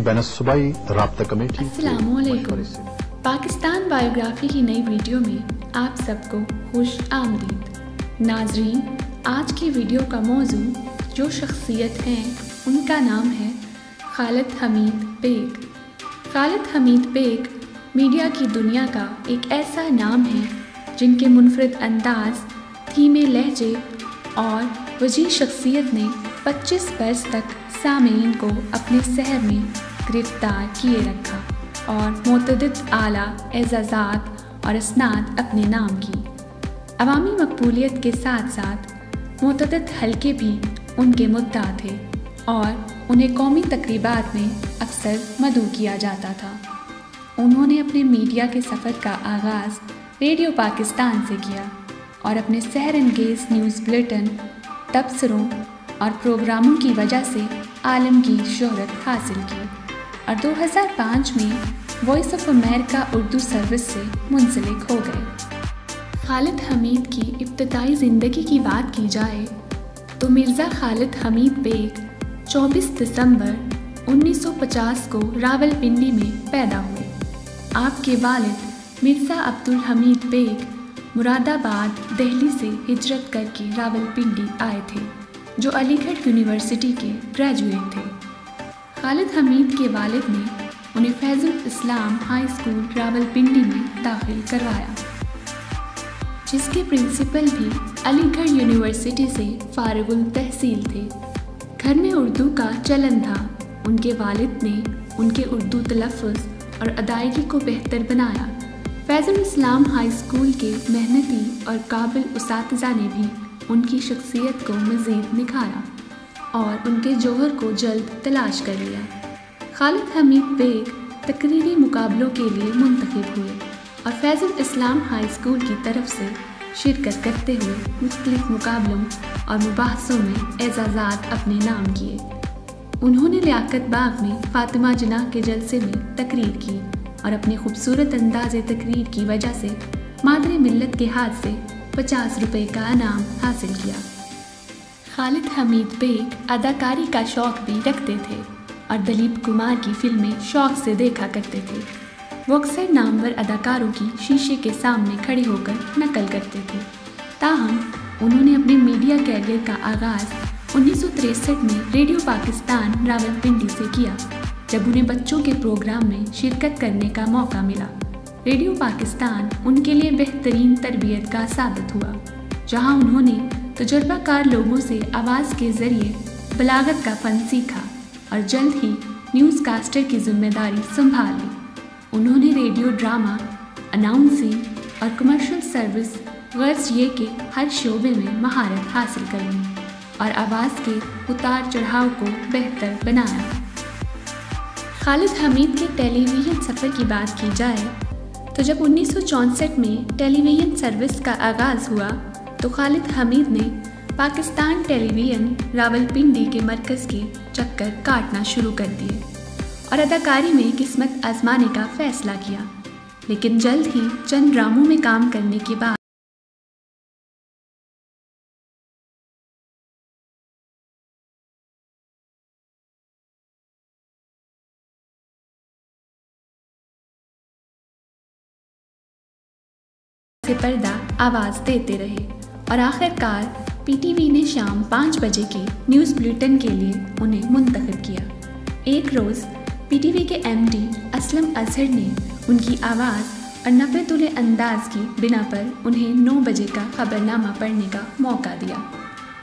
بین الصوبائی رابطہ کمیٹی۔ السلام علیکم۔ پاکستان بایوگرافی کی نئی ویڈیو میں آپ سب کو خوش آمدید۔ ناظرین، آج کی ویڈیو کا موضوع جو شخصیت ہیں ان کا نام ہے خالد حمید بیگ۔ خالد حمید بیگ میڈیا کی دنیا کا ایک ایسا نام ہے جن کے منفرد انداز، دھیمے لہجے اور وسیع شخصیت نے 25 برس تک سامعین کو اپنے سحر میں گرفتار کیے رکھا اور متعدد اعلیٰ اعزازات اور اسناد اپنے نام کی۔ عوامی مقبولیت کے ساتھ ساتھ متعدد حلقے بھی ان کے مدعا تھے اور انہیں قومی تقریبات میں اکثر مدعو کیا جاتا تھا۔ انہوں نے اپنے میڈیا کے سفر کا آغاز ریڈیو پاکستان سے کیا اور اپنے سحر انگیز نیوز بلیٹن، تبصروں اور پروگراموں کی وجہ سے عالمگیر شہرت حاصل کی اور 2005 میں voice of America Urdu service سے منسلک ہو گئے۔ خالد حمید کی ابتدائی زندگی کی بات کی جائے تو مرزا خالد حمید بیگ 24 دسمبر 1950 کو راولپنڈی میں پیدا ہوئے۔ آپ کے والد مرزا عبدالحمید بیگ مراد آباد، دہلی سے ہجرت کر کے راولپنڈی آئے تھے، جو علی گڑھ یونیورسٹی کے گریجویٹ تھے۔ خالد حمید کے والد نے انہیں فیض الاسلام ہائی اسکول راولپنڈی میں داخل کروایا، جس کے پرنسپل بھی علی گڑھ یونیورسٹی سے فارغ التحصیل تھے۔ گھر میں اردو کا چلن تھا۔ ان کے والد نے ان کے اردو تلفظ اور ادائیگی کو بہتر بنایا۔ فیض الاسلام ہائی اسکول کے محنتی اور قابل اساتذہ نے بھی ان کی شخصیت کو مزید نکھارا اور ان کے جوہر کو جلد تلاش کر لیا۔ خالد حمید بیگ تقریری مقابلوں کے لیے منتخب ہوئے اور فیض الاسلام ہائی اسکول کی طرف سے شرکت کرتے ہوئے مختلف مقابلوں اور مباحثوں میں اعزازات اپنے نام کیے۔ انہوں نے لیاقت باغ میں فاطمہ جناح کے جلسے میں تقریر کی اور اپنے خوبصورت انداز تقریر کی وجہ سے مادر ملت کے ہاتھ سے 50 روپے کا انعام حاصل کیا۔ خالد حمید بیگ اداکاری کا شوق بھی رکھتے تھے اور دلیپ کمار کی فلمیں شوق سے دیکھا کرتے تھے۔ وہ اکثر نامور اداکاروں کی شیشے کے سامنے کھڑے ہو کر نقل کرتے تھے۔ تاہم انہوں نے اپنے میڈیا کیریئر کا آغاز 1963 میں ریڈیو پاکستان راولپنڈی سے کیا، جب انہیں بچوں کے پروگرام میں شرکت کرنے کا موقع ملا۔ ریڈیو پاکستان ان کے لیے بہترین تربیت کا ثابت ہوا، جہاں انہوں نے تجربہ کار لوگوں سے آواز کے ذریعے بلاغت کا فن سیکھا اور جلد ہی نیوز کاسٹر کی ذمہ داری سنبھال لی۔ انہوں نے ریڈیو ڈرامہ، اناؤنسنگ اور کمرشل سروس، غرض یہ کہ ہر شعبے میں مہارت حاصل کر لی اور آواز کے اتار چڑھاؤ کو بہتر بنایا۔ خالد حمید کے ٹیلی ویژن سفر کی بات کی جائے تو جب 1964 میں ٹیلی ویژن سروس کا آغاز ہوا تو خالد حمید نے پاکستان ٹیلی ویژن راولپنڈی کے مرکز کے چکر کاٹنا شروع کر دیے اور اداکاری میں قسمت آزمانے کا فیصلہ کیا، لیکن جلد ہی چند ڈراموں میں کام کرنے کے بعد سے پردہ آواز دیتے رہے اور آخر کار پی ٹی وی نے شام 5 بجے کے نیوز بلیٹن کے لیے انہیں منتخب کیا۔ ایک روز پی ٹی وی کے ایم ڈی اسلم اظہر نے ان کی آواز اور نبرۃ الانداز کی بنا پر انہیں 9 بجے کا خبرنامہ پڑھنے کا موقع دیا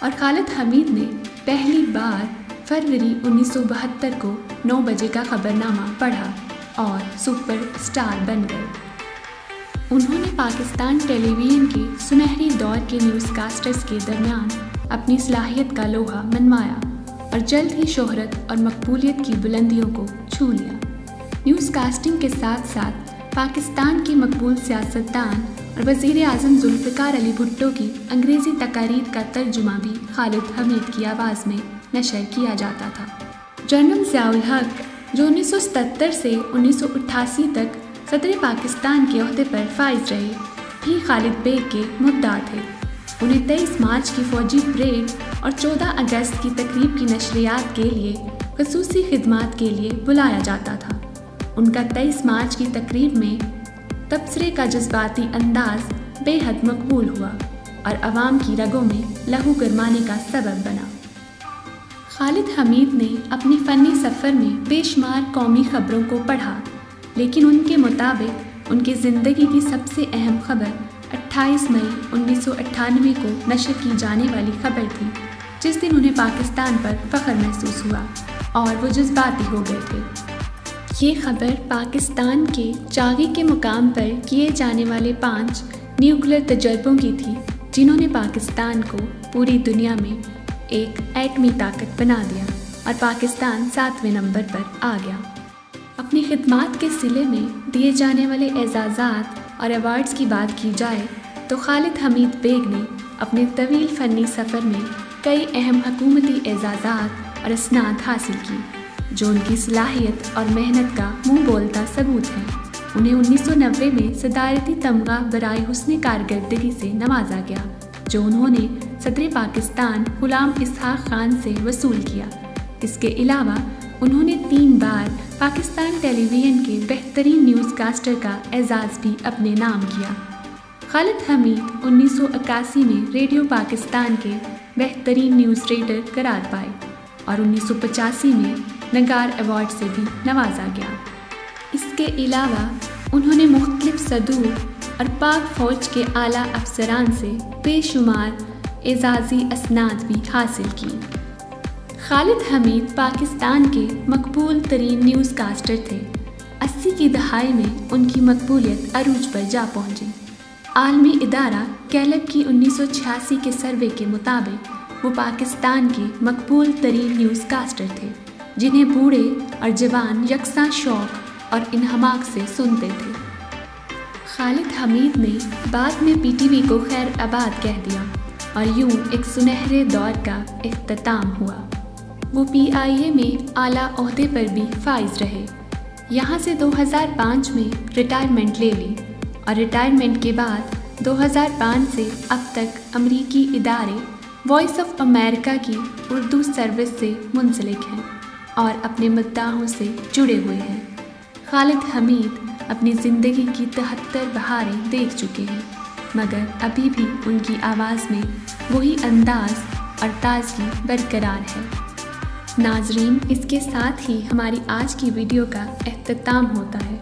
اور خالد حمید نے پہلی بار فروری 1972 کو 9 بجے کا خبرنامہ پڑھا اور سپر اسٹار بن گئے۔ انہوں نے پاکستان ٹیلی ویژن کے سنہری دور کے نیوز کاسٹرز کے درمیان اپنی صلاحیت کا لوہا منوایا اور جلد ہی شہرت اور مقبولیت کی بلندیوں کو چھو لیا۔ نیوز کاسٹنگ کے ساتھ ساتھ پاکستان کے مقبول سیاستدان اور وزیر اعظم ذوالفقار علی بھٹو کی انگریزی تقاریر کا ترجمہ بھی خالد حمید کی آواز میں نشر کیا جاتا تھا۔ جنرل ضیاء الحق، جو 1977 سے 1988 تک صدر پاکستان کے عہدے پر فائز رہے، بھی خالد بیگ کے مدعا تھے۔ انہیں 23 مارچ کی فوجی پریڈ اور 14 اگست کی تقریب کی نشریات کے لیے خصوصی خدمات کے لیے بلایا جاتا تھا۔ ان کا 23 مارچ کی تقریب میں تبصرے کا جذباتی انداز بے حد مقبول ہوا اور عوام کی رگوں میں لہو گرمانے کا سبب بنا۔ خالد حمید نے اپنی فنی سفر میں بے شمار قومی خبروں کو پڑھا، لیکن ان کے مطابق ان کی زندگی کی سب سے اہم خبر 28 مئی 1998 کو نشر کی جانے والی خبر تھی، جس دن انہیں پاکستان پر فخر محسوس ہوا اور وہ جذباتی ہو گئے تھے۔ یہ خبر پاکستان کے چاغی کے مقام پر کیے جانے والے 5 نیوکلیر تجربوں کی تھی، جنہوں نے پاکستان کو پوری دنیا میں ایک ایٹمی طاقت بنا دیا اور پاکستان 7ویں نمبر پر آ گیا۔ اپنی خدمات کے صلے میں دیے جانے والے اعزازات اور ایوارڈز کی بات کی جائے تو خالد حمید بیگ نے اپنے طویل فنی سفر میں کئی اہم حکومتی اعزازات اور اسناد حاصل کی، جو ان کی صلاحیت اور محنت کا منہ بولتا ثبوت ہے۔ انہیں 1990 میں صدارتی تمغہ برائے حسن کارکردگی سے نوازا گیا، جو انہوں نے صدر پاکستان غلام اسحاق خان سے وصول کیا۔ اس کے علاوہ انہوں نے 3 بار پاکستان ٹیلی ویژن کے بہترین نیوز کاسٹر کا اعزاز بھی اپنے نام کیا۔ خالد حمید 1981 میں ریڈیو پاکستان کے بہترین نیوز ریڈر قرار پائے اور 1985 میں نگار ایوارڈ سے بھی نوازا گیا۔ اس کے علاوہ انہوں نے مختلف صدور اور پاک فوج کے اعلیٰ افسران سے بے شمار اعزازی اسناد بھی حاصل کی۔ خالد حمید پاکستان کے مقبول ترین نیوز کاسٹر تھے۔ 80 کی دہائی میں ان کی مقبولیت عروج پر جا پہنچی۔ عالمی ادارہ گیلپ کی 1986 کے سروے کے مطابق وہ پاکستان کے مقبول ترین نیوز کاسٹر تھے، جنہیں بوڑھے اور جوان یکساں شوق اور انہماک سے سنتے تھے۔ خالد حمید نے بعد میں پی ٹی وی کو خیر آباد کہہ دیا اور یوں ایک سنہرے دور کا اختتام ہوا۔ وہ پی آئی اے میں اعلیٰ عہدے پر بھی فائز رہے۔ یہاں سے 2005 میں ریٹائرمنٹ لے لی اور ریٹائرمنٹ کے بعد 2005 سے اب تک امریکی ادارے وائس آف امریکہ کی اردو سروس سے منسلک ہیں اور اپنے مداحوں سے جڑے ہوئے ہیں۔ خالد حمید اپنی زندگی کی 73 بہاریں دیکھ چکے ہیں، مگر ابھی بھی ان کی آواز میں وہی انداز اور تازگی برقرار ہے۔ ناظرین، اس کے ساتھ ہی ہماری آج کی ویڈیو کا اختتام ہوتا ہے۔